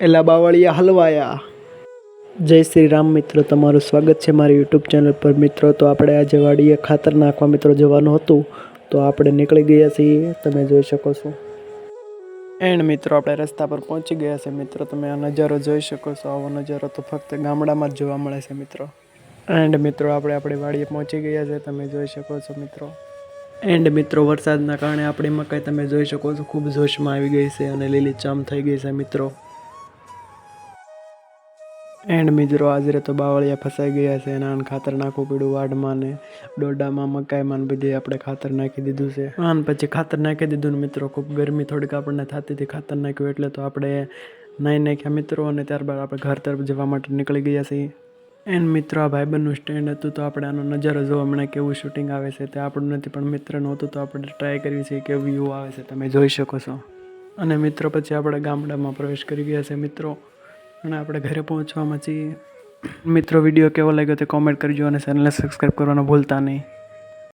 એલા બાવળિયા હલવાયા। જય શ્રી રામ મિત્રો, તમારું સ્વાગત છે મારી યુટ્યુબ ચેનલ પર મિત્રો। તો આપણે આજે વાડીએ ખાતર નાખવા મિત્રો જવાનું હતું, તો આપણે નીકળી ગયા છીએ, તમે જોઈ શકો છો। એન્ડ મિત્રો આપણે રસ્તા પર પહોંચી ગયા છે મિત્રો, તમે આ નજારો જોઈ શકો છો। આવો નજારો તો ફક્ત ગામડામાં જ જોવા મળે છે મિત્રો। એન્ડ મિત્રો આપણે આપણી વાડીએ પહોંચી ગયા છે, તમે જોઈ શકો છો મિત્રો। એન્ડ મિત્રો વરસાદના કારણે આપણી મકાઈ તમે જોઈ શકો છો ખૂબ જોશમાં આવી ગઈ છે અને લીલીછમ થઈ ગઈ છે મિત્રો। એન્ડ મિત્રો આજે તો બાવળિયા ફસાઈ ગયા છે અને ખાતર નાખવું પડ્યું વાડમાં ને ડોડામાં મકાઈમાં બધે આપણે ખાતર નાખી દીધું છે। અને પછી ખાતર નાખી દીધું ને મિત્રો ખૂબ ગરમી થોડીક આપણને થતી હતી ખાતર નાખ્યું એટલે, તો આપણે નાહી નાખ્યા મિત્રો અને ત્યારબાદ આપણે ઘર તરફ જવા માટે નીકળી ગયા છીએ। એન્ડ મિત્રો આ ભાઈબંધનું સ્ટેન્ડ હતું, તો આપણે આનો નજારો જોવા મળે કેવું શૂટિંગ આવે છે તે આપણું નથી પણ મિત્રનું હતું, તો આપણે ટ્રાય કરવી છે કેવું વ્યૂ આવે છે તમે જોઈ શકો છો। અને મિત્રો પછી આપણે ગામડામાં પ્રવેશ કરી ગયા છે મિત્રો, અને આપણે ઘરે પહોંચવામાં છીએ મિત્રો। વિડીયો કેવો લાગ્યો તે કોમેન્ટ કરજો અને ચેનલને સબસ્ક્રાઈબ કરવાનું ભૂલતા નહીં।